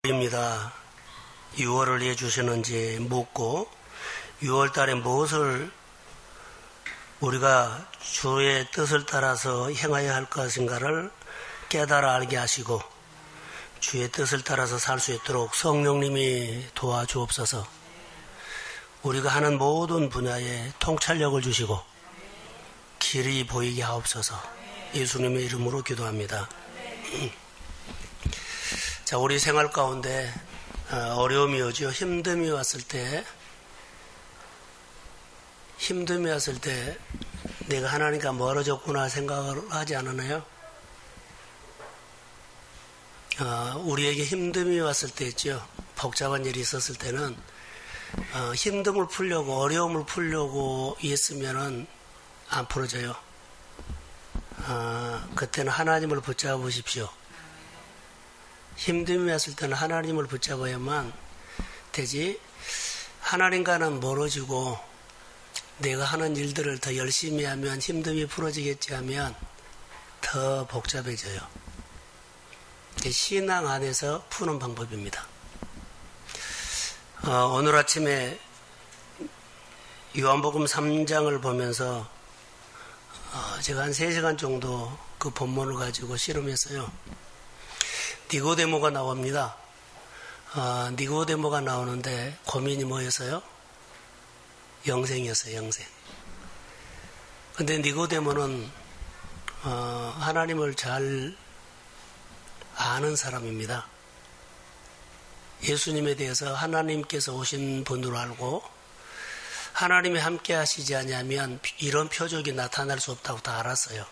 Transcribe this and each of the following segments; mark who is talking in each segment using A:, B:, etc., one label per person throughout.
A: 입니다. 6월을 해주시는지 묻고 6월 달에 무엇을 우리가 주의 뜻을 따라서 행하여야 할 것인가를 깨달아 알게 하시고 주의 뜻을 따라서 살 수 있도록 성령님이 도와주옵소서. 우리가 하는 모든 분야에 통찰력을 주시고 길이 보이게 하옵소서. 예수님의 이름으로 기도합니다. 자, 우리 생활 가운데 어려움이 오죠. 힘듦이 왔을 때 내가 하나님과 멀어졌구나 생각을 하지 않았나요? 우리에게 힘듦이 왔을 때 있죠. 복잡한 일이 있었을 때는 힘듦을 풀려고, 어려움을 풀려고 했으면은 안 풀어져요. 그때는 하나님을 붙잡아 보십시오. 힘듦이 왔을 때는 하나님을 붙잡아야만 되지. 하나님과는 멀어지고 내가 하는 일들을 더 열심히 하면 힘듦이 풀어지겠지 하면 더 복잡해져요. 신앙 안에서 푸는 방법입니다. 오늘 아침에 요한복음 3장을 보면서 제가 한 3시간 정도 그 본문을 가지고 씨름했어요. 니고데모가 나옵니다. 니고데모가 나오는데 고민이 뭐였어요? 영생이었어요. 영생. 근데 니고데모는 하나님을 잘 아는 사람입니다. 예수님에 대해서 하나님께서 오신 분으로 알고 하나님이 함께 하시지 않으면 이런 표적이 나타날 수 없다고 다 알았어요.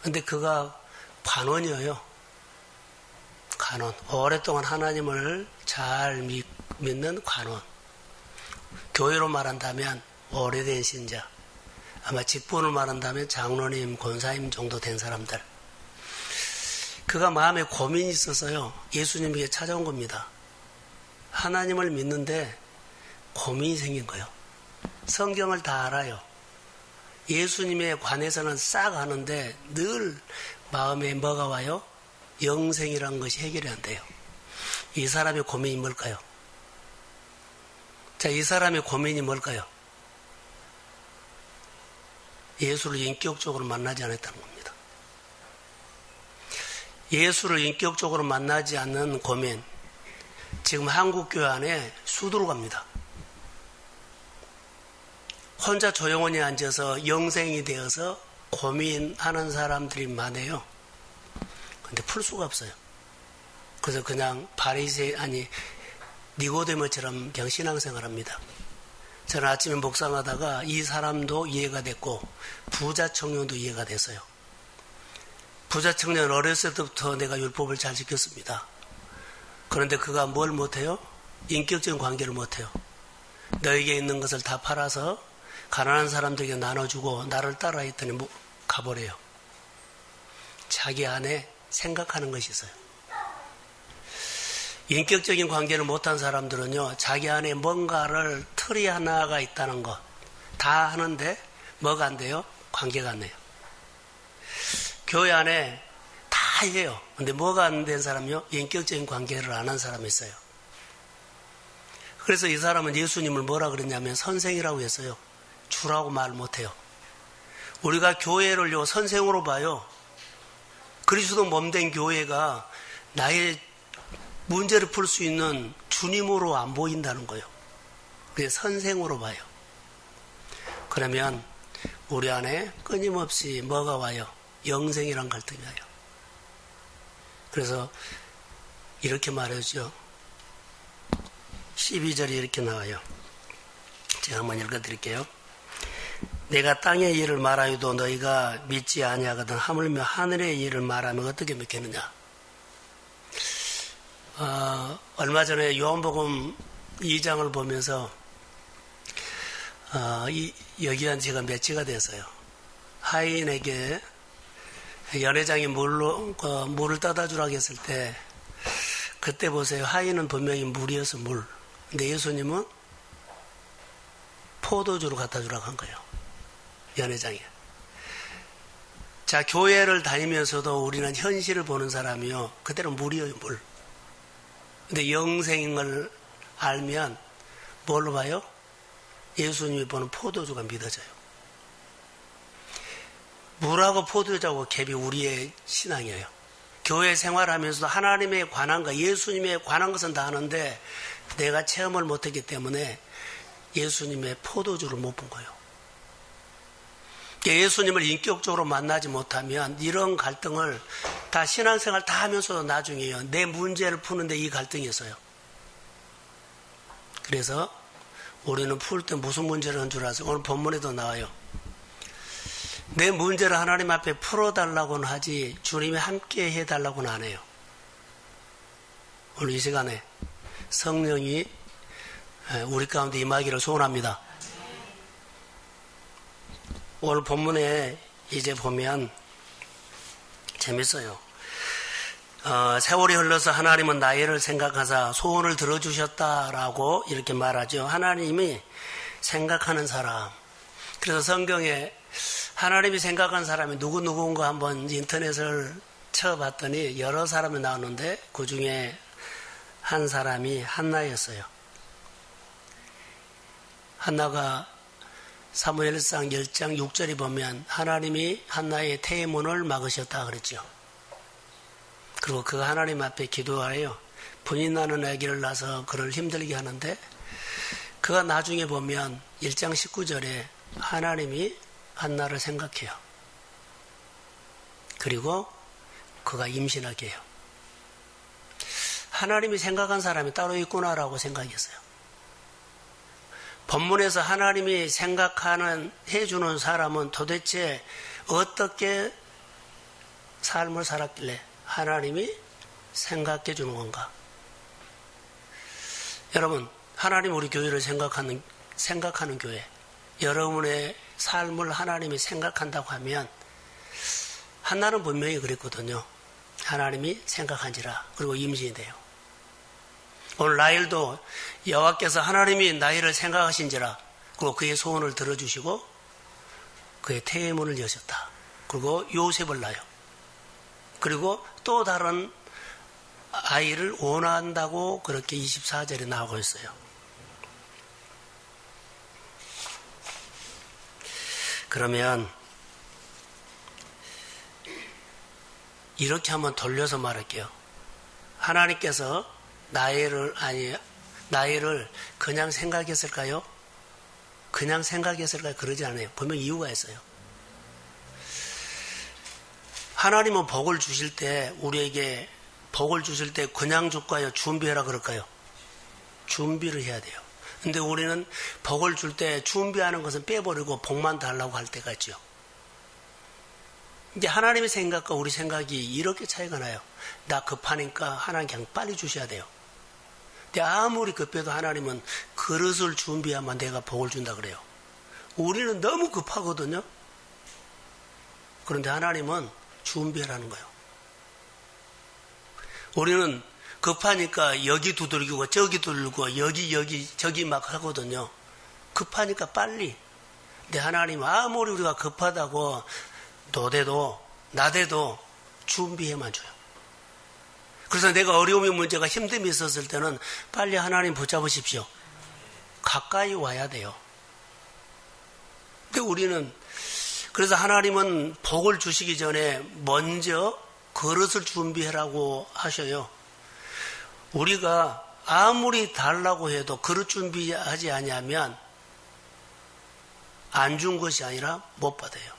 A: 근데 그가 관원이에요. 관원. 오랫동안 하나님을 잘 믿는 관원. 교회로 말한다면 오래된 신자. 아마 직분을 말한다면 장로님, 권사님 정도 된 사람들. 그가 마음에 고민이 있었어요. 예수님에게 찾아온 겁니다. 하나님을 믿는데 고민이 생긴 거예요. 성경을 다 알아요. 예수님에 관해서는 싹 아는데 늘 마음에 뭐가 와요? 영생이라는 것이 해결이 안 돼요. 이 사람의 고민이 뭘까요? 자, 이 사람의 고민이 뭘까요? 예수를 인격적으로 만나지 않았다는 겁니다. 예수를 인격적으로 만나지 않는 고민. 지금 한국교회 안에 수두로 갑니다. 혼자 조용히 앉아서 영생이 되어서 고민하는 사람들이 많아요. 근데 풀 수가 없어요. 그래서 그냥 니고데모처럼 그냥 신앙생활합니다. 저는 아침에 묵상하다가 이 사람도 이해가 됐고 부자 청년도 이해가 됐어요. 부자 청년 어렸을 때부터 내가 율법을 잘 지켰습니다. 그런데 그가 뭘 못해요? 인격적인 관계를 못해요. 너에게 있는 것을 다 팔아서 가난한 사람들에게 나눠주고 나를 따라 했더니 가버려요. 자기 안에 생각하는 것이 있어요. 인격적인 관계를 못한 사람들은요, 자기 안에 뭔가를 틀이 하나가 있다는 것 다 하는데 뭐가 안 돼요? 관계가 안 돼요. 교회 안에 다 해요. 근데 뭐가 안 된 사람이요? 인격적인 관계를 안 한 사람이 있어요. 그래서 이 사람은 예수님을 뭐라 그랬냐면 선생이라고 했어요. 주라고 말 못해요. 우리가 교회를요 선생으로 봐요. 그리스도 몸된 교회가 나의 문제를 풀 수 있는 주님으로 안 보인다는 거예요. 그냥 선생으로 봐요. 그러면 우리 안에 끊임없이 뭐가 와요? 영생이란 갈등이 와요. 그래서 이렇게 말하죠. 12절이 이렇게 나와요. 제가 한번 읽어드릴게요. 내가 땅의 일을 말하여도 너희가 믿지 아니하거든 하물며 하늘의 일을 말하면 어떻게 믿겠느냐. 얼마 전에 요한복음 2장을 보면서 여기한 제가 매치가 됐어요. 하인에게 연회장이 물을 떠다 주라고 했을 때 그때 보세요. 하인은 분명히 물이어서 물. 근데 예수님은 포도주로 갖다 주라고 한 거예요. 연회장에. 자, 교회를 다니면서도 우리는 현실을 보는 사람이요. 그때는 물이에요, 물. 근데 영생을 알면 뭘로 봐요? 예수님이 보는 포도주가 믿어져요. 물하고 포도주하고 갭이 우리의 신앙이에요. 교회 생활하면서도 하나님에 관한 것, 예수님에 관한 것은 다 아는데 내가 체험을 못했기 때문에 예수님의 포도주를 못 본 거예요. 예수님을 인격적으로 만나지 못하면 이런 갈등을 다 신앙생활 다 하면서도 나중에요. 내 문제를 푸는데 이 갈등이 있어요. 그래서 우리는 풀 때 무슨 문제를 한 줄 아세요? 오늘 본문에도 나와요. 내 문제를 하나님 앞에 풀어달라고는 하지 주님이 함께 해달라고는 안 해요. 오늘 이 시간에 성령이 우리 가운데 임하기를 소원합니다. 오늘 본문에 이제 보면 재밌어요. 세월이 흘러서 하나님은 나이를 생각하사 소원을 들어주셨다라고 이렇게 말하죠. 하나님이 생각하는 사람. 그래서 성경에 하나님이 생각한 사람이 누구인가 한번 인터넷을 쳐봤더니 여러 사람이 나오는데 그 중에 한 사람이 한나였어요. 한나가 사무엘상 10장 6절에 보면 하나님이 한나의 태문을 막으셨다 그랬죠. 그리고 그 하나님 앞에 기도하여 분이 나는 아기를 낳아서 그를 힘들게 하는데 그가 나중에 보면 1장 19절에 하나님이 한나를 생각해요. 그리고 그가 임신하게 해요. 하나님이 생각한 사람이 따로 있구나라고 생각했어요. 본문에서 하나님이 생각하는 해주는 사람은 도대체 어떻게 삶을 살았길래 하나님이 생각해 주는 건가? 여러분, 하나님 우리 교회를 생각하는 교회, 여러분의 삶을 하나님이 생각한다고 하면 한나는 분명히 그랬거든요. 하나님이 생각한지라. 그리고 임신이 돼요. 오늘 라헬도 여호와께서 하나님이 나이를 생각하신지라. 그리고 그의 소원을 들어주시고 그의 태의 문을 여셨다. 그리고 요셉을 낳아요. 그리고 또 다른 아이를 원한다고 그렇게 24절에 나오고 있어요. 그러면 이렇게 한번 돌려서 말할게요. 하나님께서 나이를 그냥 생각했을까요? 그냥 생각했을까요? 그러지 않아요. 분명 이유가 있어요. 하나님은 복을 주실 때 우리에게 복을 주실 때 그냥 줄까요? 준비해라 그럴까요? 준비를 해야 돼요. 근데 우리는 복을 줄 때 준비하는 것은 빼버리고 복만 달라고 할 때가 있죠. 이제 하나님의 생각과 우리 생각이 이렇게 차이가 나요. 나 급하니까 하나님 그냥 빨리 주셔야 돼요. 근데 아무리 급해도 하나님은 그릇을 준비하면 내가 복을 준다 그래요. 우리는 너무 급하거든요. 그런데 하나님은 준비하라는 거예요. 우리는 급하니까 여기 두들기고 저기 두들기고 여기 저기 막 하거든요. 급하니까 빨리. 근데 하나님은 아무리 우리가 급하다고 너대도 나대도 준비해만 줘요. 그래서 내가 어려움이 문제가 힘듦이 있었을 때는 빨리 하나님 붙잡으십시오. 가까이 와야 돼요. 근데 우리는 그래서 하나님은 복을 주시기 전에 먼저 그릇을 준비하라고 하셔요. 우리가 아무리 달라고 해도 그릇 준비하지 않으면 안 준 것이 아니라 못 받아요.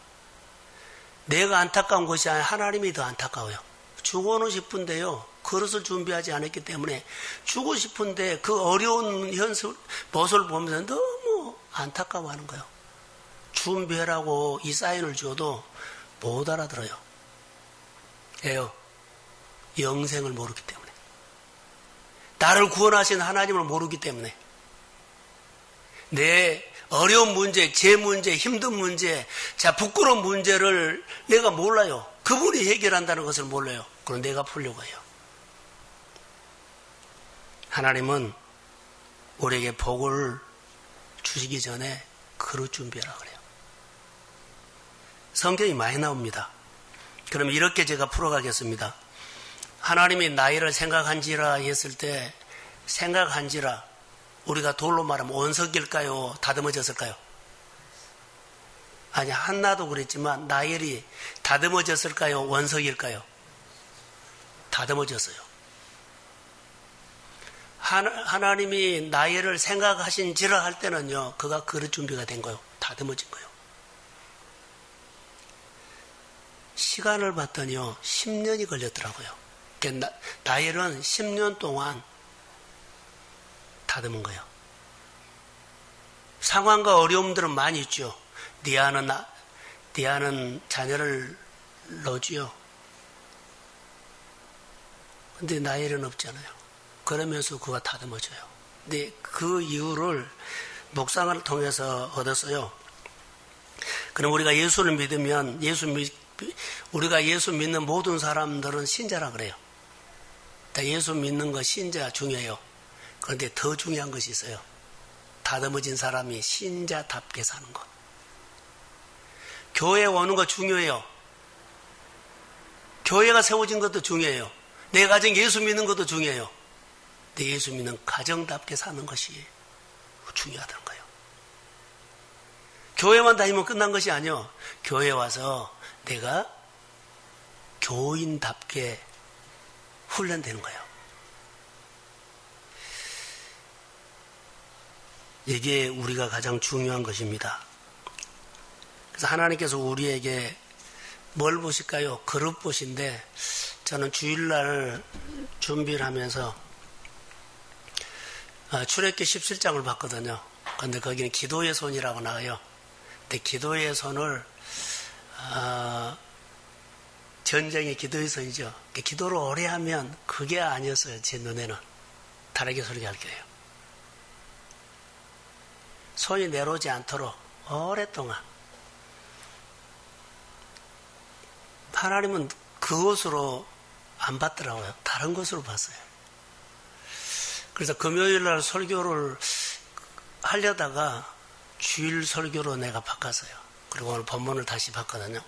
A: 내가 안타까운 것이 아니라 하나님이 더 안타까워요. 주고는 싶은데요. 그릇을 준비하지 않았기 때문에 주고 싶은데 그 어려운 모습을 보면서 너무 안타까워하는 거예요. 준비하라고 이 사인을 줘도 못 알아들어요. 왜요? 영생을 모르기 때문에. 나를 구원하신 하나님을 모르기 때문에. 내 어려운 문제, 제 문제, 힘든 문제, 자 부끄러운 문제를 내가 몰라요. 그분이 해결한다는 것을 몰라요. 그럼 내가 풀려고 해요. 하나님은 우리에게 복을 주시기 전에 그릇 준비하라 그래요. 성경이 많이 나옵니다. 그럼 이렇게 제가 풀어가겠습니다. 하나님이 나이를 생각한지라 했을 때 생각한지라 우리가 돌로 말하면 원석일까요? 다듬어졌을까요? 아니, 한나도 그랬지만 나일이 다듬어졌을까요? 원석일까요? 다듬어졌어요. 하나님이 나일을 생각하신지라 할 때는요, 그가 그릇 준비가 된 거예요. 다듬어진 거예요. 시간을 봤더니요, 10년이 걸렸더라고요. 그러니까 나일은 10년 동안 다듬은 거예요. 상황과 어려움들은 많이 있죠. 디아는 자녀를 낳지요. 근데 나일은 없잖아요. 그러면서 그가 다듬어져요. 근데 그 이유를 묵상을 통해서 얻었어요. 그럼 우리가 예수를 믿으면 우리가 예수 믿는 모든 사람들은 신자라 그래요. 예수 믿는 거 신자 중요해요. 그런데 더 중요한 것이 있어요. 다듬어진 사람이 신자답게 사는 것. 교회에 오는 거 중요해요. 교회가 세워진 것도 중요해요. 내 가정 예수 믿는 것도 중요해요. 내 예수 믿는 가정답게 사는 것이 중요하다는 거예요. 교회만 다니면 끝난 것이 아니요. 교회에 와서 내가 교인답게 훈련되는 거예요. 이게 우리가 가장 중요한 것입니다. 그래서 하나님께서 우리에게 뭘 보실까요? 그릇 보신데 저는 주일날 준비를 하면서 출애굽기 17장을 봤거든요. 그런데 거기는 기도의 손이라고 나와요. 근데 기도의 손을 전쟁의 기도의 손이죠. 기도를 오래 하면 그게 아니었어요. 제 눈에는. 다르게 설교할게요. 손이 내려오지 않도록 오랫동안 하나님은 그것으로 안 봤더라고요. 다른 것으로 봤어요. 그래서 금요일날 설교를 하려다가 주일 설교로 내가 바꿨어요. 그리고 오늘 본문을 다시 봤거든요.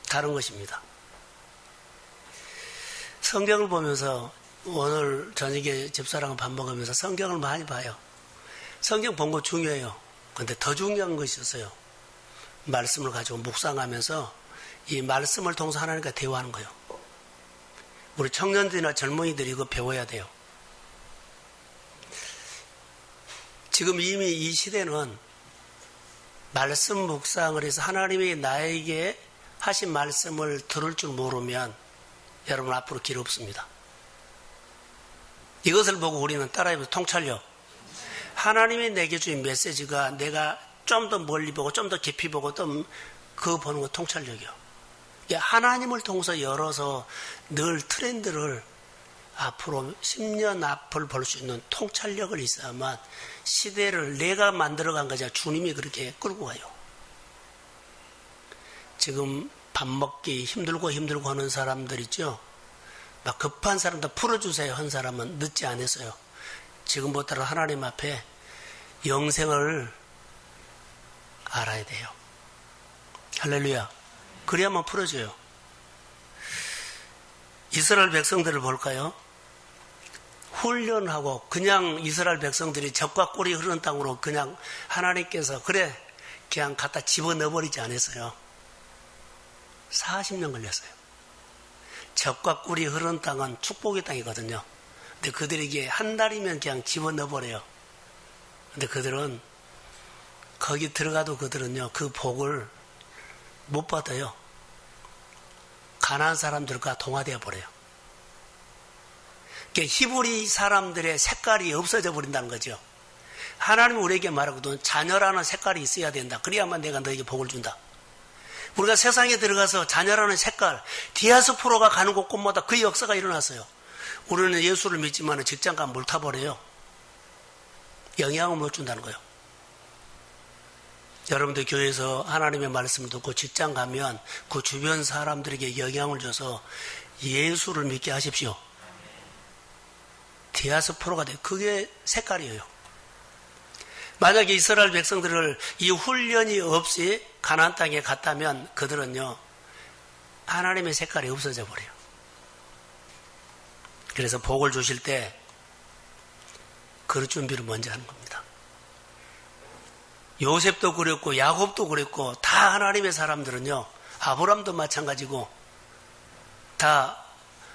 A: 다른 것입니다. 성경을 보면서 오늘 저녁에 집사랑과 밥 먹으면서 성경을 많이 봐요. 성경 본 거 중요해요. 그런데 더 중요한 것이 있어요. 말씀을 가지고 묵상하면서 이 말씀을 통해서 하나님과 대화하는 거예요. 우리 청년들이나 젊은이들이 이거 배워야 돼요. 지금 이미 이 시대는 말씀 묵상을 해서 하나님이 나에게 하신 말씀을 들을 줄 모르면 여러분 앞으로 길 없습니다. 이것을 보고 우리는 따라해서 통찰력. 하나님이 내게 주신 메시지가 내가 좀 더 멀리 보고 좀 더 깊이 보고 또 그거 보는 거 통찰력이요. 하나님을 통해서 열어서 늘 트렌드를 앞으로 10년 앞을 볼 수 있는 통찰력을 있어야만 시대를 내가 만들어간 거지 주님이 그렇게 끌고 가요. 지금 밥 먹기 힘들고 하는 사람들 있죠. 막 급한 사람들 풀어주세요 한 사람은 늦지 않았어요. 지금부터는 하나님 앞에 영생을 알아야 돼요. 할렐루야. 그래야만 풀어져요. 이스라엘 백성들을 볼까요? 훈련하고 그냥 이스라엘 백성들이 적과 꿀이 흐르는 땅으로 그냥 하나님께서 그냥 갖다 집어넣어버리지 않았어요. 40년 걸렸어요. 적과 꿀이 흐르는 땅은 축복의 땅이거든요. 근데 그들에게 한 달이면 그냥 집어넣어버려요. 근데 그들은 거기 들어가도 그들은요 그 복을 못 받아요. 가나안 사람들과 동화되어 버려요. 그러니까 히브리 사람들의 색깔이 없어져 버린다는 거죠. 하나님은 우리에게 말하거든 자녀라는 색깔이 있어야 된다. 그래야만 내가 너에게 복을 준다. 우리가 세상에 들어가서 자녀라는 색깔, 디아스포라가 가는 곳곳마다 그 역사가 일어났어요. 우리는 예수를 믿지만 직장 가면 물 타버려요. 영향을 못 준다는 거예요. 여러분들 교회에서 하나님의 말씀을 듣고 직장 가면 그 주변 사람들에게 영향을 줘서 예수를 믿게 하십시오. 디아스포라가 돼요. 그게 색깔이에요. 만약에 이스라엘 백성들을 이 훈련이 없이 가나안 땅에 갔다면 그들은요 하나님의 색깔이 없어져 버려요. 그래서 복을 주실 때 그릇 준비를 먼저 하는 겁니다. 요셉도 그랬고 야곱도 그랬고 다 하나님의 사람들은요. 아브람도 마찬가지고 다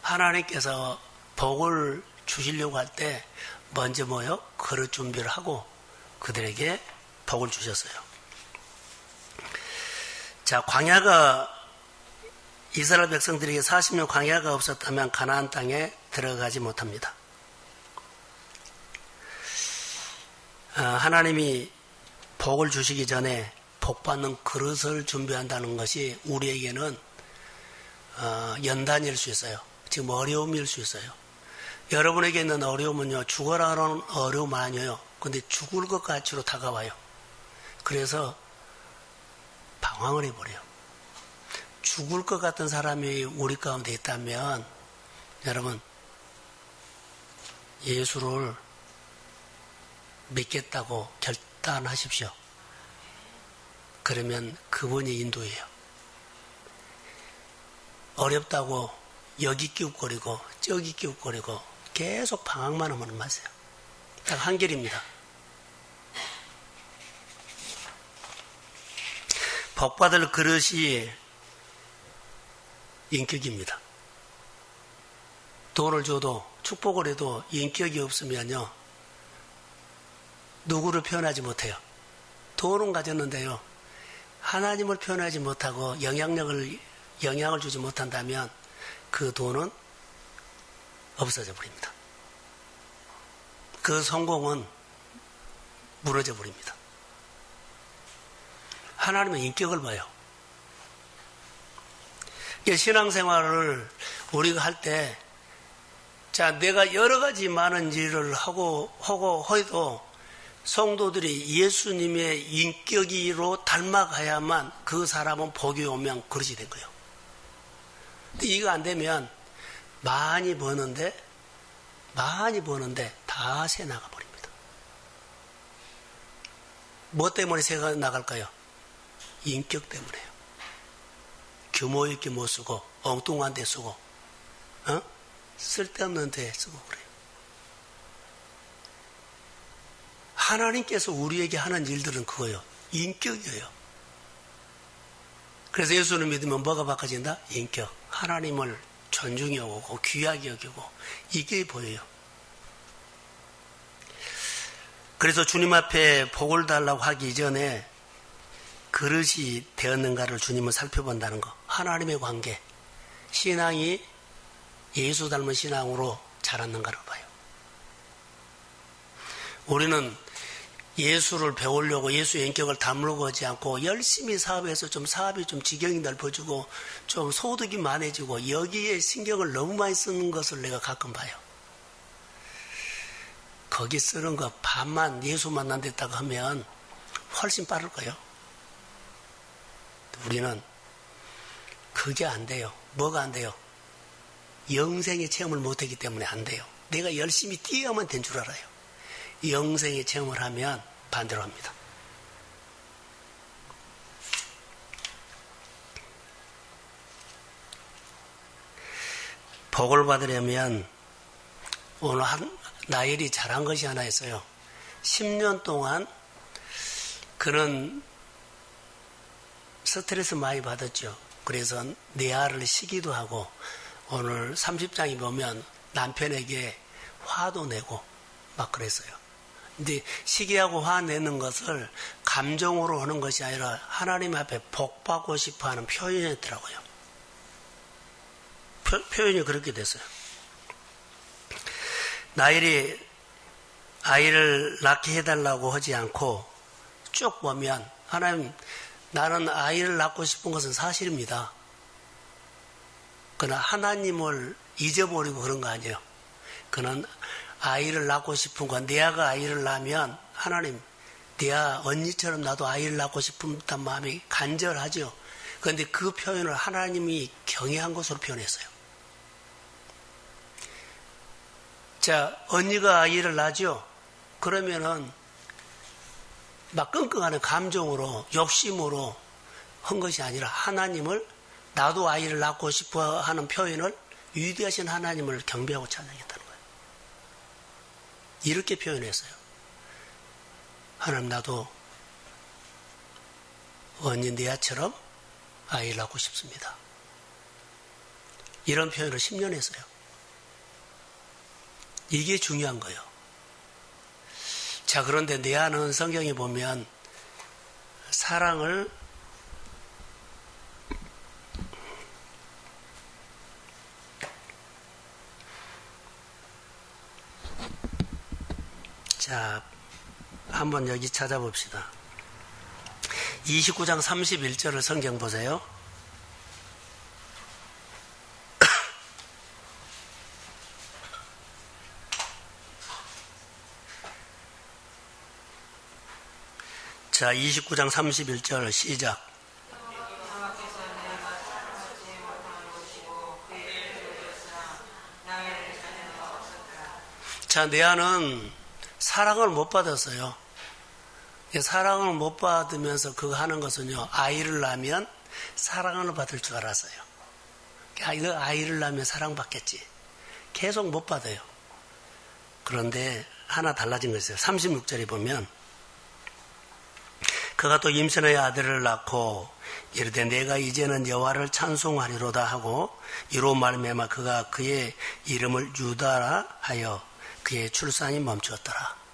A: 하나님께서 복을 주시려고 할 때 먼저 뭐요? 그릇 준비를 하고 그들에게 복을 주셨어요. 자, 광야가 이스라엘 백성들에게 40년 광야가 없었다면 가나안 땅에 들어가지 못합니다. 하나님이 복을 주시기 전에 복받는 그릇을 준비한다는 것이 우리에게는 연단일 수 있어요. 지금 어려움일 수 있어요. 여러분에게 있는 어려움은요, 죽어라는 어려움 아니에요. 근데 죽을 것 같이로 다가와요. 그래서 방황을 해버려요. 죽을 것 같은 사람이 우리 가운데 있다면, 여러분, 예수를 믿겠다고 결단하십시오. 그러면 그분이 인도예요. 어렵다고 여기 끼웃거리고 저기 끼웃거리고 계속 방황만 하면 마세요. 딱 한 길입니다. 복받을 그릇이 인격입니다. 돈을 줘도 축복을 해도 인격이 없으면요. 누구를 표현하지 못해요. 돈은 가졌는데요. 하나님을 표현하지 못하고 영향을 주지 못한다면 그 돈은 없어져 버립니다. 그 성공은 무너져 버립니다. 하나님은 인격을 봐요. 신앙생활을 우리가 할 때, 자, 내가 여러 가지 많은 일을 하고 해도 성도들이 예수님의 인격으로 닮아가야만 그 사람은 복이 오면 그릇이 된 거예요. 근데 이거 안 되면 많이 버는데 다 새 나가 버립니다. 뭐 때문에 새가 나갈까요? 인격 때문에요. 규모 있게 못 쓰고 엉뚱한 데 쓰고 쓸데없는 데 쓰고 그래요. 하나님께서 우리에게 하는 일들은 그거예요. 인격이에요. 그래서 예수를 믿으면 뭐가 바꿔진다? 인격. 하나님을 존중히 여기고 귀하게 여기고 이게 보여요. 그래서 주님 앞에 복을 달라고 하기 이전에 그릇이 되었는가를 주님은 살펴본다는 거. 하나님의 관계. 신앙이 예수 닮은 신앙으로 자랐는가를 봐요. 우리는 예수를 배우려고 예수의 인격을 담으려고 하지 않고 열심히 사업해서 사업이 지경이 넓어지고 좀 소득이 많아지고 여기에 신경을 너무 많이 쓰는 것을 내가 가끔 봐요. 거기 쓰는 거 반만 예수 만난댔다고 하면 훨씬 빠를 거예요. 우리는 그게 안 돼요. 뭐가 안 돼요? 영생의 체험을 못하기 때문에 안 돼요. 내가 열심히 뛰어야만 된 줄 알아요. 영생의 체험을 하면 반대로 합니다. 복을 받으려면 오늘 나일이 잘한 것이 하나 있어요. 10년 동안 그는 스트레스 많이 받았죠. 그래서 내아를 시기도 하고 오늘 30장에 보면 남편에게 화도 내고 막 그랬어요. 근데 시기하고 화내는 것을 감정으로 하는 것이 아니라 하나님 앞에 복받고 싶어하는 표현이었더라고요. 표현이 그렇게 됐어요. 나일이 아이를 낳게 해달라고 하지 않고 쭉 보면 하나님 나는 아이를 낳고 싶은 것은 사실입니다. 그러나 하나님을 잊어버리고 그런 거 아니에요. 그는 아이를 낳고 싶은 건 내아가 아이를 낳으면 하나님 내아 언니처럼 나도 아이를 낳고 싶은 마음이 간절하죠. 그런데 그 표현을 하나님이 경외한 것으로 표현했어요. 자, 언니가 아이를 낳죠. 그러면은 막 끙끙하는 감정으로 욕심으로 한 것이 아니라 하나님을 나도 아이를 낳고 싶어 하는 표현을 위대하신 하나님을 경배하고 찬양했다는 이렇게 표현했어요. 하나님, 나도 언니 네아처럼 아이를 낳고 싶습니다. 이런 표현을 10년 했어요. 이게 중요한 거예요. 자, 그런데 네아는 성경에 보면 사랑을 자, 한번 여기 찾아봅시다. 29장 31절을 성경 보세요. 자, 29장 31절 시작. 자, 네아는 사랑을 못 받았어요. 사랑을 못 받으면서 그거 하는 것은요, 아이를 낳으면 사랑을 받을 줄 알았어요. 아이를 낳으면 사랑받겠지. 계속 못 받아요. 그런데 하나 달라진 거 있어요. 36절에 보면 그가 또 임신하여 아들을 낳고 이르되 내가 이제는 여호와를 찬송하리로다 하고 이로 말미암아 그가 그의 이름을 유다라 하여 그의 출산이 멈추었더라.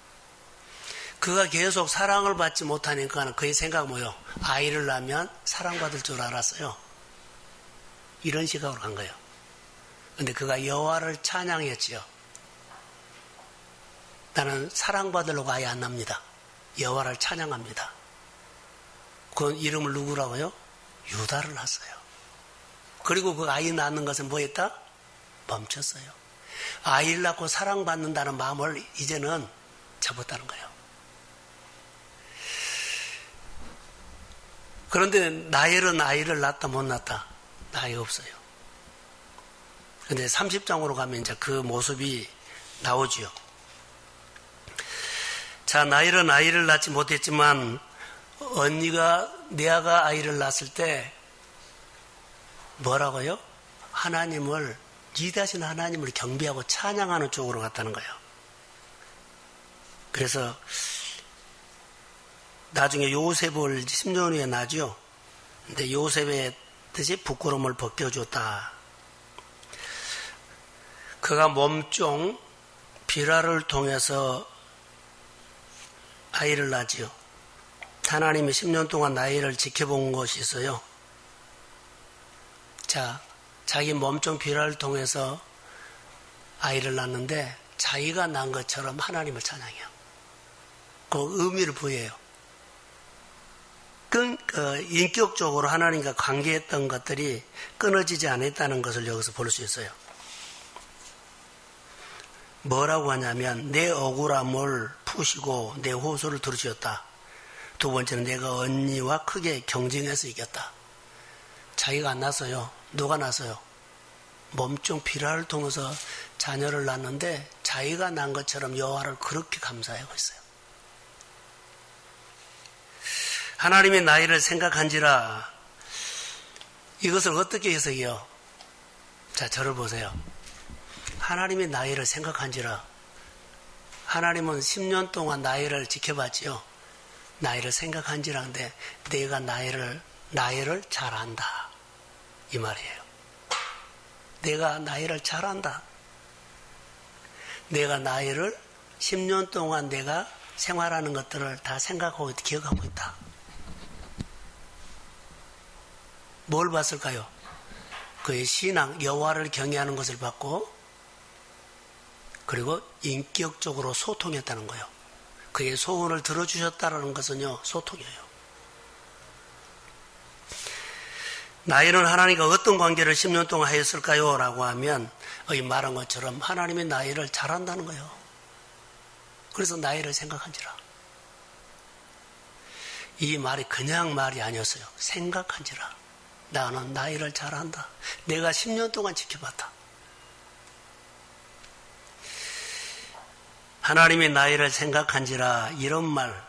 A: 그가 계속 사랑을 받지 못하니까 그의 생각 뭐요? 아이를 낳으면 사랑받을 줄 알았어요. 이런 시각으로 간 거예요. 그런데 그가 여호와를 찬양했지요. 나는 사랑받으려고 아예 안 납니다. 여호와를 찬양합니다. 그 이름을 누구라고요? 유다를 낳았어요. 그리고 그 아이 낳는 것은 뭐 했다? 멈췄어요. 아이를 낳고 사랑받는다는 마음을 이제는 접었다는 거예요. 그런데 나엘은 아이를 낳았다 못 낳았다? 나이 없어요. 그런데 30장으로 가면 이제 그 모습이 나오지요. 자, 나엘은 아이를 낳지 못했지만 언니가 네아가 아이를 낳았을 때 뭐라고요? 하나님을 위대하신 하나님을 경배하고 찬양하는 쪽으로 갔다는 거예요. 그래서 나중에 요셉을 10년 후에 낳죠. 근데 요셉의 뜻이 부끄러움을 벗겨줬다. 그가 몸종 비라를 통해서 아이를 낳지요. 하나님이 10년 동안 나이를 지켜본 것이 있어요. 자, 자기 몸종 비라를 통해서 아이를 낳는데 자기가 낳은 것처럼 하나님을 찬양해요. 그 의미를 부여해요. 인격적으로 하나님과 관계했던 것들이 끊어지지 않았다는 것을 여기서 볼 수 있어요. 뭐라고 하냐면 내 억울함을 푸시고 내 호소를 들으셨다. 두 번째는 내가 언니와 크게 경쟁해서 이겼다. 자기가 안 낳았어요. 누가 낳았어요? 몸종 비라를 통해서 자녀를 낳았는데 자기가 낳은 것처럼 여호와를 그렇게 감사하고 있어요. 하나님의 나이를 생각한지라. 이것을 어떻게 해석해요? 자, 저를 보세요. 하나님의 나이를 생각한지라. 하나님은 10년 동안 나이를 지켜봤지요. 나이를 생각한지라는데 내가 나이를 잘 안다. 이 말이에요. 내가 나이를 잘 안다. 내가 나이를 10년 동안 내가 생활하는 것들을 다 생각하고 기억하고 있다. 뭘 봤을까요? 그의 신앙, 여호와를 경외하는 것을 봤고 그리고 인격적으로 소통했다는 거예요. 그의 소원을 들어주셨다는 것은요, 소통이에요. 나이는 하나님과 어떤 관계를 10년 동안 하였을까요? 라고 하면 이 말한 것처럼 하나님의 나이를 잘한다는 거예요. 그래서 나이를 생각한지라. 이 말이 그냥 말이 아니었어요. 생각한지라. 나는 나이를 잘한다. 내가 10년 동안 지켜봤다. 하나님의 나이를 생각한지라. 이런 말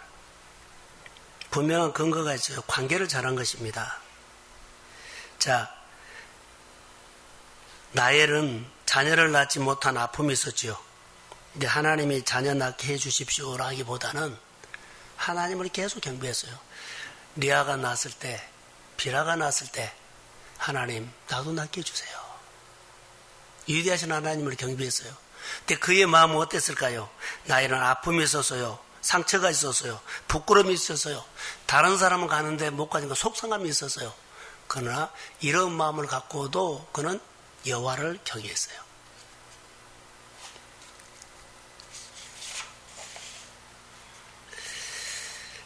A: 분명한 근거가 있어요. 관계를 잘한 것입니다. 자, 나엘은 자녀를 낳지 못한 아픔이 있었지요. 이제 하나님이 자녀 낳게 해주십시오라기보다는 하나님을 계속 경배했어요. 리아가 낳았을 때, 비라가 낳았을 때 하나님 나도 낳게 해주세요. 위대하신 하나님을 경배했어요. 근데 그의 마음은 어땠을까요? 나에는 아픔이 있었어요. 상처가 있었어요. 부끄러움이 있었어요. 다른 사람은 가는데 못 가니까 속상함이 있었어요. 그러나 이런 마음을 갖고도 그는 여호와를 경외했어요.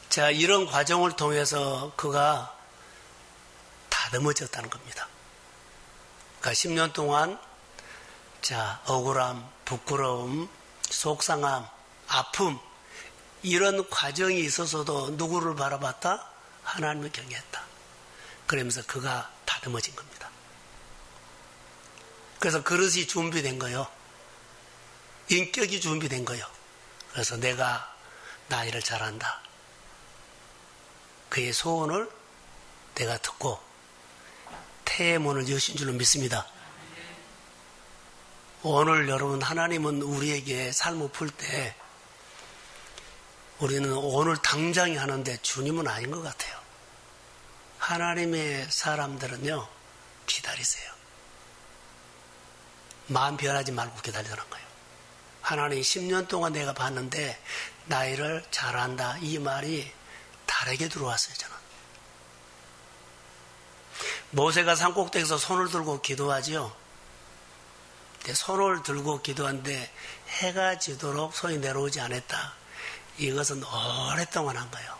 A: 자, 이런 과정을 통해서 그가 다듬어졌다는 겁니다. 그러니까 10년 동안 자, 억울함, 부끄러움, 속상함, 아픔 이런 과정이 있어서도 누구를 바라봤다? 하나님을 경외했다. 그러면서 그가 다듬어진 겁니다. 그래서 그릇이 준비된 거요. 인격이 준비된 거요. 그래서 내가 나이를 잘한다. 그의 소원을 내가 듣고 태의 문을 여신 줄로 믿습니다. 오늘 여러분 하나님은 우리에게 삶을 풀 때 우리는 오늘 당장이 하는데 주님은 아닌 것 같아요. 하나님의 사람들은요 기다리세요. 마음 변하지 말고 기다리라는 거예요. 하나님 10년 동안 내가 봤는데 나이를 잘한다 이 말이 다르게 들어왔어요. 저는 모세가 산꼭대기에서 손을 들고 기도하지요. 손을 들고 기도하는데 해가 지도록 손이 내려오지 않았다. 이것은 오랫동안 한 거예요.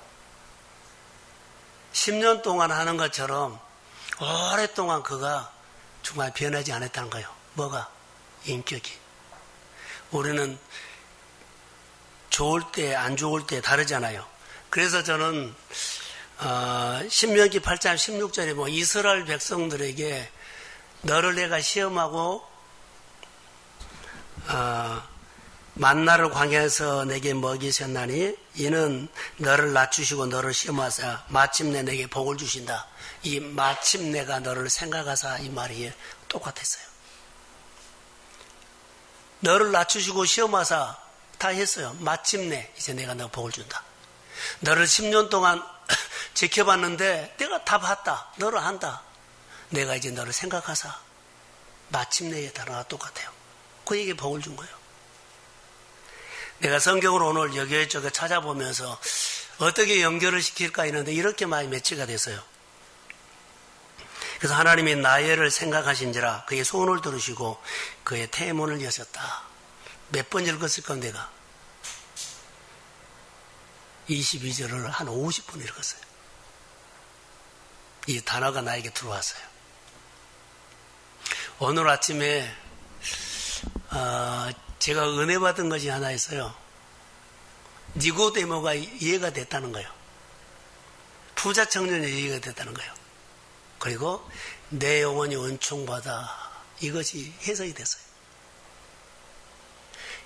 A: 10년 동안 하는 것처럼 오랫동안 그가 정말 변하지 않았다는 거예요. 뭐가? 인격이. 우리는 좋을 때 안 좋을 때 다르잖아요. 그래서 저는 신명기 8장 16절에 뭐 이스라엘 백성들에게 너를 내가 시험하고 만나를 광야에서 내게 먹이셨나니 이는 너를 낮추시고 너를 시험하사 마침내 내게 복을 주신다. 이 마침내가 너를 생각하사 이 말이 똑같았어요. 너를 낮추시고 시험하사 다 했어요. 마침내 이제 내가 너 복을 준다. 너를 10년 동안 지켜봤는데 내가 다 봤다. 너를 한다. 내가 이제 너를 생각하사 마침내의 단어가 똑같아요. 그에게 복을 준 거예요. 내가 성경을 오늘 여기저기 찾아보면서 어떻게 연결을 시킬까 했는데 이렇게 많이 매치가 됐어요. 그래서 하나님이 나의 생각하신지라 그의 소원을 들으시고 그의 태문을 여셨다. 몇 번 읽었을 건데 내가 22절을 한 50번 읽었어요. 이 단어가 나에게 들어왔어요. 오늘 아침에 제가 은혜 받은 것이 하나 있어요. 니고데모가 이해가 됐다는 거예요. 부자 청년이 이해가 됐다는 거예요. 그리고 내 영혼이 은총받아 이것이 해석이 됐어요.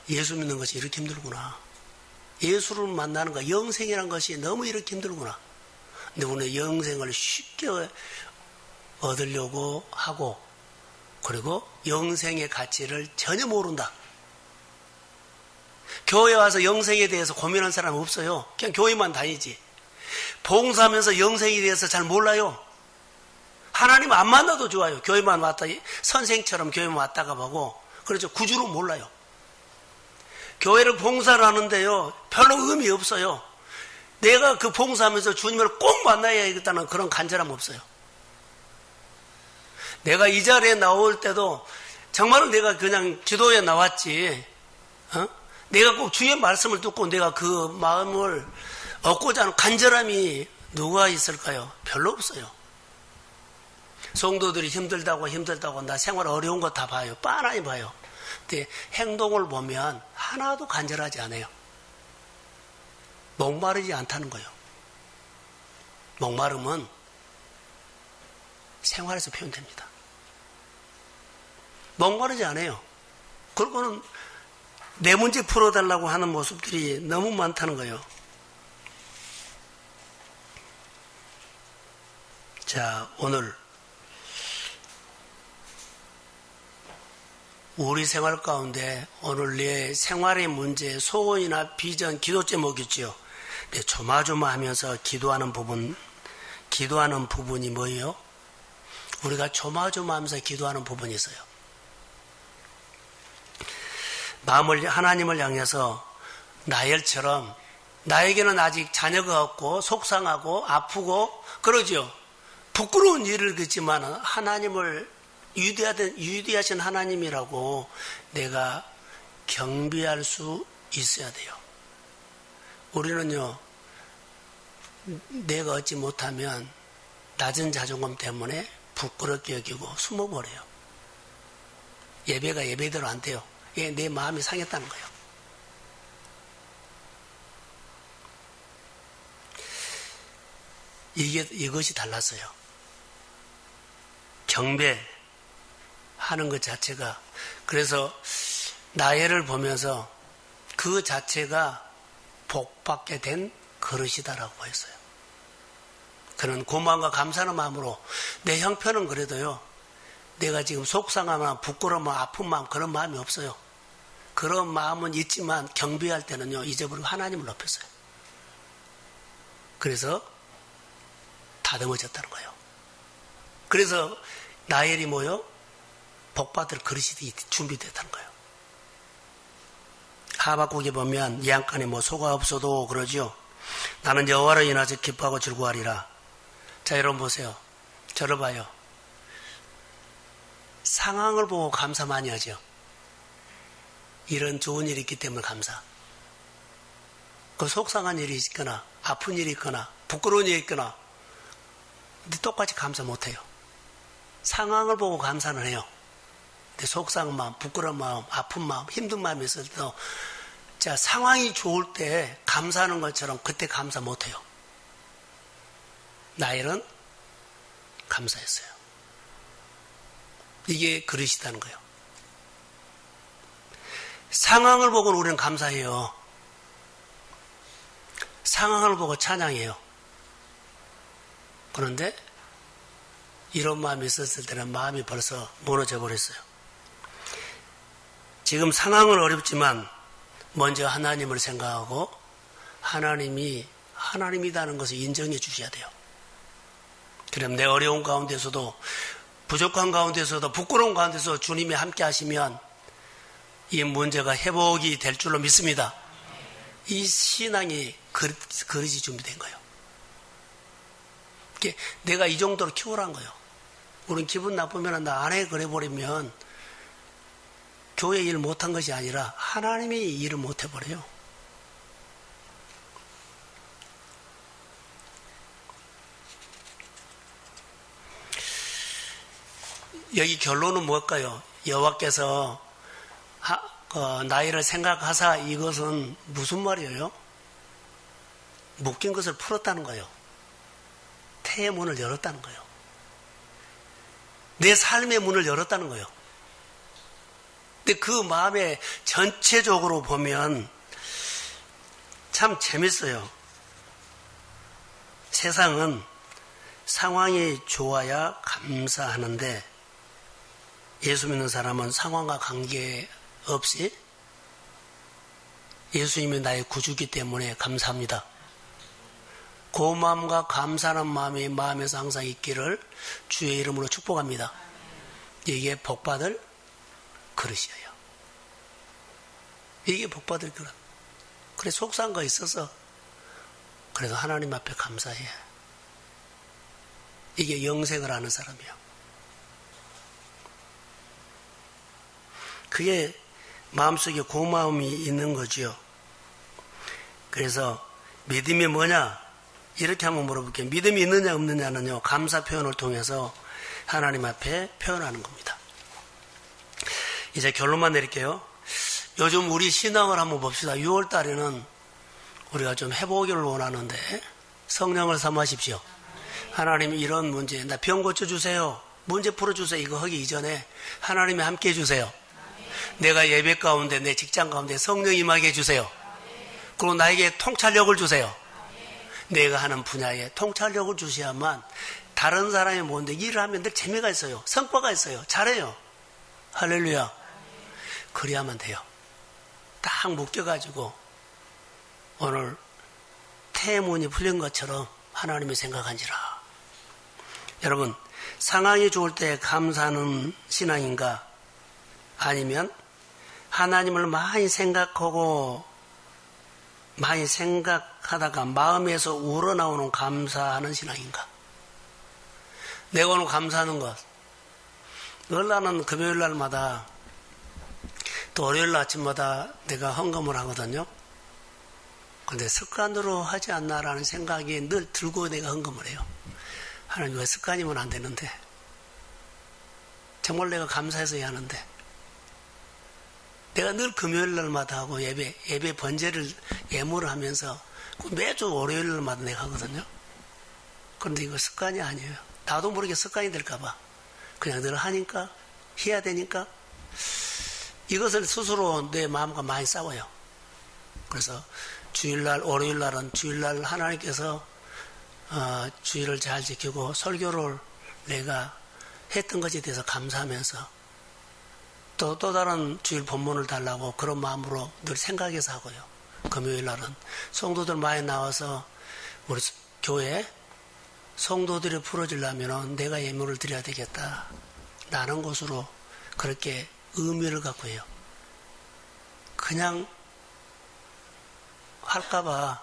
A: 예수 믿는 것이 이렇게 힘들구나. 예수를 만나는 것, 영생이라는 것이 너무 이렇게 힘들구나. 근데 우리는 영생을 쉽게 얻으려고 하고 그리고 영생의 가치를 전혀 모른다. 교회 와서 영생에 대해서 고민하는 사람 없어요. 그냥 교회만 다니지. 봉사하면서 영생에 대해서 잘 몰라요. 하나님 안 만나도 좋아요. 교회만 왔다 선생처럼 교회만 왔다가 보고 그렇죠. 구주로 몰라요. 교회를 봉사를 하는데요. 별로 의미 없어요. 내가 그 봉사하면서 주님을 꼭 만나야겠다는 그런 간절함 없어요. 내가 이 자리에 나올 때도 정말로 내가 그냥 기도에 나왔지. 내가 꼭 주의 말씀을 듣고 내가 그 마음을 얻고자 하는 간절함이 누가 있을까요? 별로 없어요. 성도들이 힘들다고 나 생활 어려운 거 다 봐요. 빤하게 봐요. 근데 행동을 보면 하나도 간절하지 않아요. 목마르지 않다는 거예요. 목마름은 생활에서 표현됩니다. 목마르지 않아요. 그리고는 내 문제 풀어달라고 하는 모습들이 너무 많다는 거예요. 자, 오늘 우리 생활 가운데 오늘 내 생활의 문제, 소원이나 비전, 기도 제목이지요. 조마조마하면서 기도하는 부분이 뭐예요? 우리가 조마조마하면서 기도하는 부분이 있어요. 마음을 하나님을 향해서 나엘처럼 나에게는 아직 자녀가 없고 속상하고 아프고 그러죠. 부끄러운 일을 그렇지만 하나님을 위대하신 하나님이라고 내가 경배할 수 있어야 돼요. 우리는요, 내가 얻지 못하면 낮은 자존감 때문에 부끄럽게 여기고 숨어버려요. 예배가 예배대로 안 돼요. 내 마음이 상했다는 거예요. 이것이 달랐어요. 경배하는 것 자체가. 그래서 나엘을 보면서 그 자체가 복받게 된 그릇이다라고 했어요. 그는 고마움과 감사하는 마음으로 내 형편은 그래도요. 내가 지금 속상하거나 부끄러움, 아픈 마음 그런 마음이 없어요. 그런 마음은 있지만 경배할 때는요. 잊어버리고 하나님을 높였어요. 그래서 다듬어졌다는 거예요. 그래서 나엘이 뭐요? 복받을 그릇이 준비됐다는 거예요. 하박국에 보면 예안간에 소가 없어도 그러죠. 나는 여호와로 인하여 기뻐하고 즐거워하리라. 자, 여러분 보세요. 저를 봐요. 상황을 보고 감사 많이 하죠. 이런 좋은 일이 있기 때문에 감사. 그 속상한 일이 있거나 아픈 일이 있거나 부끄러운 일이 있거나 근데 똑같이 감사 못해요. 상황을 보고 감사는 해요. 근데 속상한 마음, 부끄러운 마음, 아픈 마음, 힘든 마음이 있을 때도 자, 상황이 좋을 때 감사하는 것처럼 그때 감사 못해요. 나엘은 감사했어요. 이게 그릇이다는 거예요. 상황을 보고는 우리는 감사해요. 상황을 보고 찬양해요. 그런데 이런 마음이 있었을 때는 마음이 벌써 무너져 버렸어요. 지금 상황은 어렵지만 먼저 하나님을 생각하고 하나님이 하나님이라는 것을 인정해 주셔야 돼요. 그럼 내 어려운 가운데서도 부족한 가운데서도 부끄러운 가운데서 주님이 함께 하시면 이 문제가 회복이 될 줄로 믿습니다. 이 신앙이 그릇이 준비된 거예요. 내가 이 정도로 키우라는 거예요. 우린 기분 나쁘면 나 안 해 그래 버리면 교회 일 못한 것이 아니라 하나님이 일을 못 해버려요. 여기 결론은 뭘까요? 여호와께서 나이를 생각하사 이것은 무슨 말이에요? 묶인 것을 풀었다는 거예요. 태의 문을 열었다는 거예요. 내 삶의 문을 열었다는 거예요. 근데 그 마음에 전체적으로 보면 참 재밌어요. 세상은 상황이 좋아야 감사하는데 예수 믿는 사람은 상황과 관계없이 예수님이 나의 구주기 때문에 감사합니다. 고마움과 감사하는 마음이 마음에서 항상 있기를 주의 이름으로 축복합니다. 이게 복받을 그릇이에요. 이게 복받을 그릇. 그래 속상한 거 있어서 그래도 하나님 앞에 감사해. 이게 영생을 하는 사람이에요. 그게 마음속에 고마움이 있는 거지요. 그래서 믿음이 뭐냐? 이렇게 한번 물어볼게요. 믿음이 있느냐 없느냐는요. 감사 표현을 통해서 하나님 앞에 표현하는 겁니다. 이제 결론만 내릴게요. 요즘 우리 신앙을 한번 봅시다. 6월 달에는 우리가 좀 회복을 원하는데 성령을 삼으십시오. 하나님 이런 문제, 나 병 고쳐주세요. 문제 풀어주세요. 이거 하기 이전에 하나님이 함께 해주세요. 내가 예배 가운데 내 직장 가운데 성령 임하게 해주세요. 그리고 나에게 통찰력을 주세요. 내가 하는 분야에 통찰력을 주셔야만 다른 사람이 뭔데 일을 하면 늘 재미가 있어요. 성과가 있어요. 잘해요. 할렐루야. 그리하면 돼요. 딱 묶여가지고 오늘 태문이 풀린 것처럼 하나님이 생각한지라. 여러분, 상황이 좋을 때 감사하는 신앙인가? 아니면 하나님을 많이 생각하다가 마음에서 우러나오는 감사하는 신앙인가? 내가 오늘 감사하는 것. 늘 나는 금요일 날마다 또 월요일 아침마다 내가 헌금을 하거든요. 근데 습관으로 하지 않나라는 생각이 늘 들고 내가 헌금을 해요. 하나님, 왜 습관이면 안 되는데? 정말 내가 감사해서 해야 하는데. 내가 늘 금요일 날마다 하고 예배 번제를 예물을 하면서 매주 월요일 날마다 내가 하거든요. 그런데 이거 습관이 아니에요. 나도 모르게 습관이 될까봐. 그냥 늘 하니까, 해야 되니까. 이것을 스스로 내 마음과 많이 싸워요. 그래서 주일날, 월요일날은 주일날 하나님께서 주일을 잘 지키고 설교를 내가 했던 것에 대해서 감사하면서 또 다른 주일 본문을 달라고 그런 마음으로 늘 생각해서 하고요. 금요일날은 성도들 많이 나와서 우리 교회 성도들이 풀어지려면 내가 예물을 드려야 되겠다 라는 것으로 그렇게 의미를 갖고 해요. 그냥 할까봐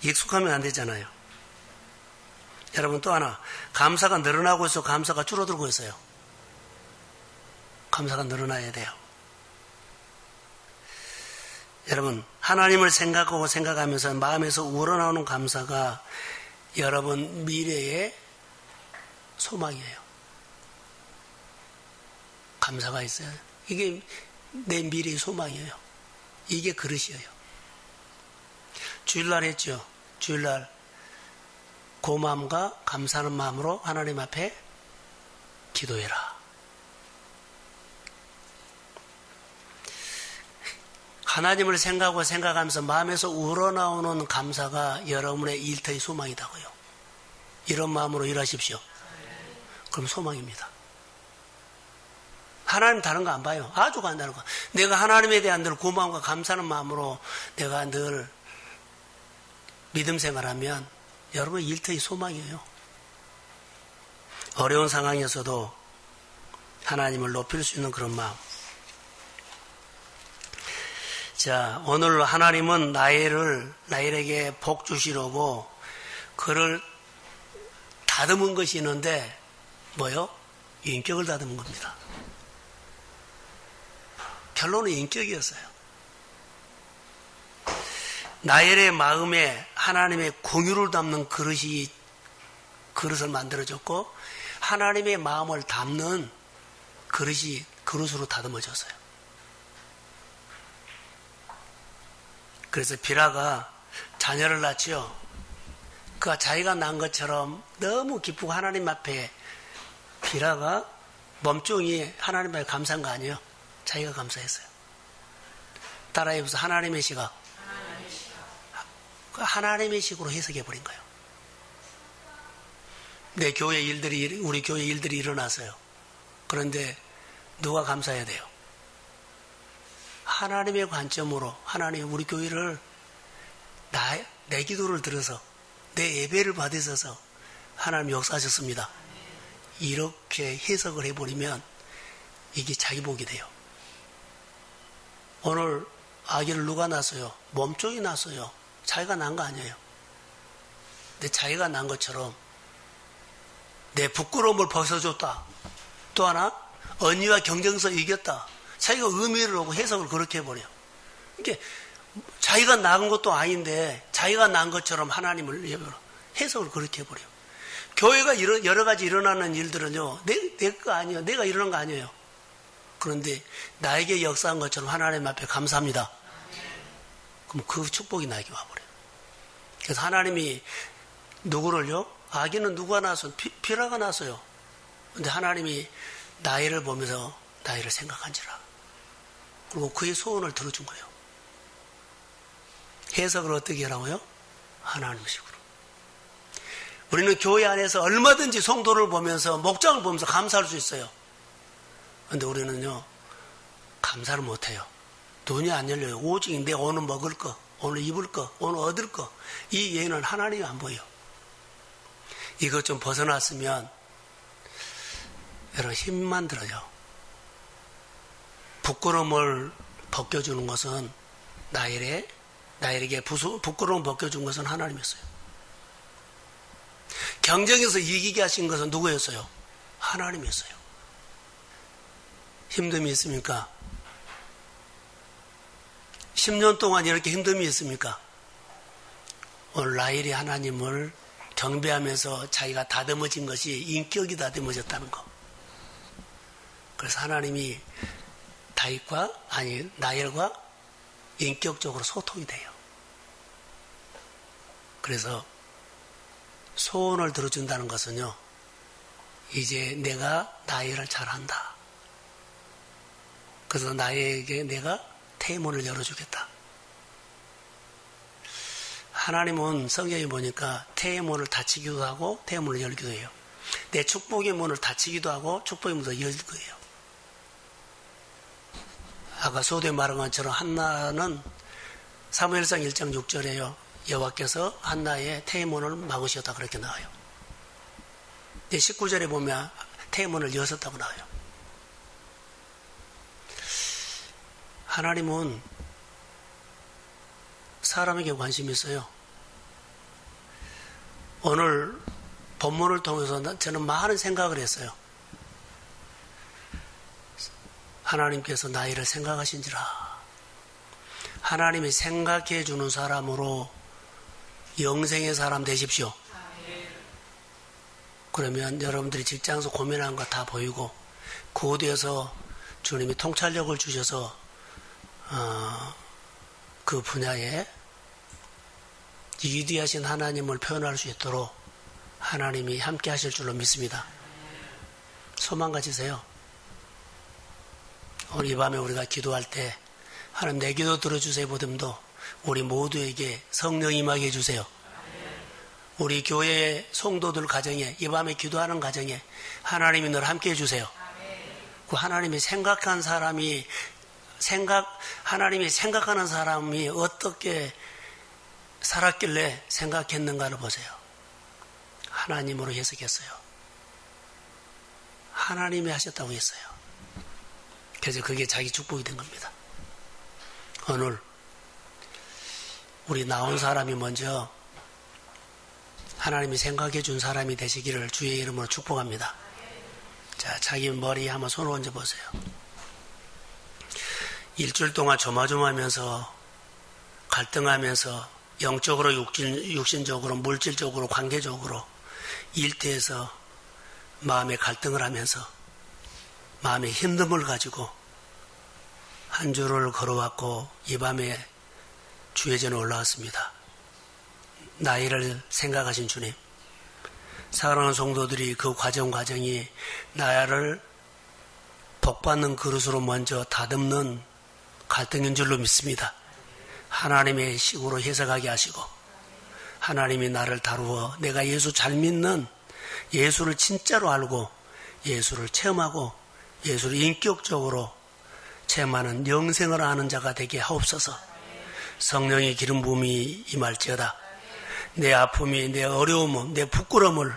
A: 익숙하면 안 되잖아요. 여러분, 또 하나, 감사가 늘어나고 있어, 감사가 줄어들고 있어요. 감사가 늘어나야 돼요. 여러분, 하나님을 생각하고 생각하면서 마음에서 우러나오는 감사가 여러분 미래의 소망이에요. 감사가 있어요. 이게 내 미래의 소망이에요. 이게 그릇이에요. 주일날 했죠. 주일날 고마움과 감사하는 마음으로 하나님 앞에 기도해라. 하나님을 생각하고 생각하면서 마음에서 우러나오는 감사가 여러분의 일터의 소망이다고요. 이런 마음으로 일하십시오. 그럼 소망입니다. 하나님 다른 거 안 봐요. 아주 간단한 거. 내가 하나님에 대한 늘 고마움과 감사하는 마음으로 내가 늘 믿음 생활하면 여러분 일터의 소망이에요. 어려운 상황에서도 하나님을 높일 수 있는 그런 마음. 자, 오늘 하나님은 나엘에게 복 주시려고 그를 다듬은 것이 있는데 뭐요? 인격을 다듬은 겁니다. 결론은 인격이었어요. 나엘의 마음에 하나님의 공유를 담는 그릇을 만들어줬고 하나님의 마음을 담는 그릇으로 다듬어졌어요. 그래서 비라가 자녀를 낳지요. 그가 자기가 낳은 것처럼 너무 기쁘고 하나님 앞에 비라가 몸종이 하나님 앞에 감사한 거 아니에요? 자기가 감사했어요. 따라해보세요. 하나님의 시각. 하나님의 식으로 해석해버린 거예요. 우리 교회 일들이 일어났어요. 그런데 누가 감사해야 돼요? 하나님의 관점으로 하나님이 우리 교회를 내 기도를 들어서 내 예배를 받으셔서 하나님 역사하셨습니다. 이렇게 해석을 해버리면 이게 자기 복이 돼요. 오늘 아기를 누가 낳았어요? 몸종이 낳았어요. 자기가 낳은 거 아니에요. 근데 자기가 낳은 것처럼 내 부끄러움을 벗어줬다. 또 하나 언니와 경쟁에서 이겼다. 자기가 의미를 하고 해석을 그렇게 해버려. 이게 자기가 낳은 것도 아닌데 자기가 낳은 것처럼 하나님을 해석을 그렇게 해버려. 교회가 여러 가지 일어나는 일들은요, 내 거 아니에요. 내가 일어난 거 아니에요. 그런데 나에게 역사한 것처럼 하나님 앞에 감사합니다. 그럼 그 축복이 나에게 와버려요. 그래서 하나님이 누구를요? 아기는 누가 낳았어요? 비라가 낳았어요. 근데 하나님이 나이를 보면서 나이를 생각한지라. 그리고 그의 소원을 들어준 거예요. 해석을 어떻게 하라고요? 하나님식으로. 우리는 교회 안에서 얼마든지 성도를 보면서 목장을 보면서 감사할 수 있어요. 그런데 우리는요, 감사를 못해요. 눈이 안 열려요. 오직 내가 오늘 먹을 거, 오늘 입을 거, 오늘 얻을 거, 이 예는 하나님이 안 보여. 이것 좀 벗어났으면 여러분 힘만 들어요. 부끄러움을 벗겨주는 것은 나에게 부끄러움 벗겨준 것은 하나님이었어요. 경쟁에서 이기게 하신 것은 누구였어요? 하나님이었어요. 힘듦이 있습니까? 10년 동안 이렇게 힘듦이 있습니까? 오늘 라헬이 하나님을 경배하면서 자기가 다듬어진 것이 인격이 다듬어졌다는 거. 그래서 하나님이 라헬과 인격적으로 소통이 돼요. 그래서 소원을 들어준다는 것은요, 이제 내가 라헬을 잘한다. 그래서 나에게 내가 태문을 열어주겠다. 하나님은 성경에 보니까 태의 문을 닫히기도 하고 태의 문을 열기도 해요. 내 축복의 문을 닫히기도 하고 축복의 문을 열기도 해요. 아까 소도에 말한 것처럼 한나는 사무엘상 1장 6절에요. 여호와께서 한나의 태의 문을 막으셨다 그렇게 나와요. 19절에 보면 태의 문을 여셨다고 나와요. 하나님은 사람에게 관심이 있어요. 오늘 본문을 통해서 저는 많은 생각을 했어요. 하나님께서 나이를 생각하신지라. 하나님이 생각해 주는 사람으로 영생의 사람 되십시오. 그러면 여러분들이 직장에서 고민하는 거 다 보이고 그 어디에서 주님이 통찰력을 주셔서 그 분야에 위대하신 하나님을 표현할 수 있도록 하나님이 함께 하실 줄로 믿습니다. 소망 가지세요. 오늘 이 밤에 우리가 기도할 때 하나님 내 기도 들어주세요 보듬도 우리 모두에게 성령 임하게 해주세요. 우리 교회 성도들 가정에 이 밤에 기도하는 가정에 하나님이 늘 함께 해주세요. 그 하나님이 생각한 사람이 하나님이 생각하는 사람이 어떻게 살았길래 생각했는가를 보세요. 하나님으로 해석했어요. 하나님이 하셨다고 했어요. 그래서 그게 자기 축복이 된 겁니다. 오늘 우리 나온 사람이 먼저 하나님이 생각해 준 사람이 되시기를 주의 이름으로 축복합니다. 자, 자기 머리에 한번 손을 얹어 보세요. 일주일 동안 조마조마하면서 갈등하면서 영적으로 육신적으로 물질적으로 관계적으로 일대에서 마음의 갈등을 하면서 마음의 힘듦을 가지고 한 주를 걸어왔고 이 밤에 주의 전에 올라왔습니다. 나이를 생각하신 주님, 사랑하는 성도들이 그 과정이 나를 복받는 그릇으로 먼저 다듬는 갈등인 줄로 믿습니다. 하나님의 식으로 해석하게 하시고 하나님이 나를 다루어 내가 예수 잘 믿는 예수를 진짜로 알고 예수를 체험하고 예수를 인격적으로 체험하는 영생을 아는 자가 되게 하옵소서. 성령의 기름 부음이 임할지어다. 내 아픔이 내 어려움은 내 부끄러움을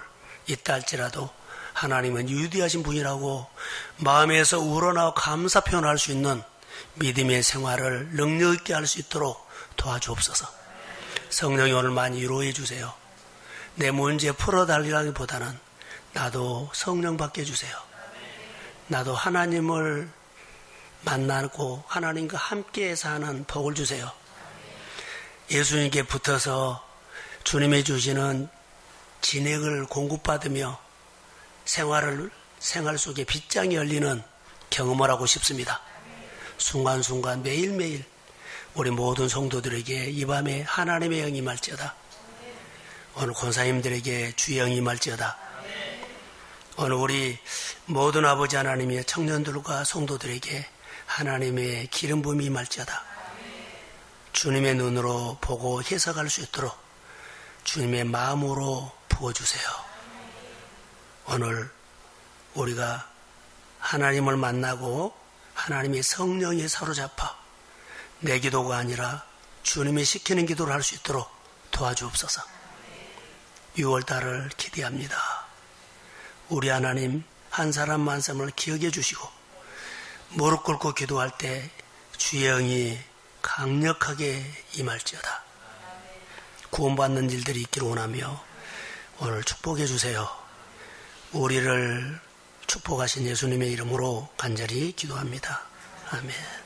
A: 있다 할지라도 하나님은 위대하신 분이라고 마음에서 우러나와 감사 표현할 수 있는 믿음의 생활을 능력 있게 할 수 있도록 도와주옵소서. 성령이 오늘 많이 위로해 주세요. 내 문제 풀어달라기보다는 나도 성령 받게 해주세요. 나도 하나님을 만나고 하나님과 함께 사는 복을 주세요. 예수님께 붙어서 주님이 주시는 진액을 공급받으며 생활 속에 빗장이 열리는 경험을 하고 싶습니다. 순간순간 매일매일 우리 모든 성도들에게 이 밤에 하나님의 영이 임할지어다. 오늘 권사님들에게 주의 영이 임할지어다. 오늘 우리 모든 아버지 하나님의 청년들과 성도들에게 하나님의 기름 부음이 임할지어다. 주님의 눈으로 보고 해석할 수 있도록 주님의 마음으로 부어주세요. 오늘 우리가 하나님을 만나고 하나님의 성령에 사로잡아 내 기도가 아니라 주님이 시키는 기도를 할 수 있도록 도와주옵소서. 6월달을 기대합니다. 우리 하나님 한 사람 한 사람을 기억해 주시고 무릎 꿇고 기도할 때 주의 영이 강력하게 임할지어다. 구원받는 일들이 있기를 원하며 오늘 축복해 주세요. 우리를 축복하신 예수님의 이름으로 간절히 기도합니다. 아멘.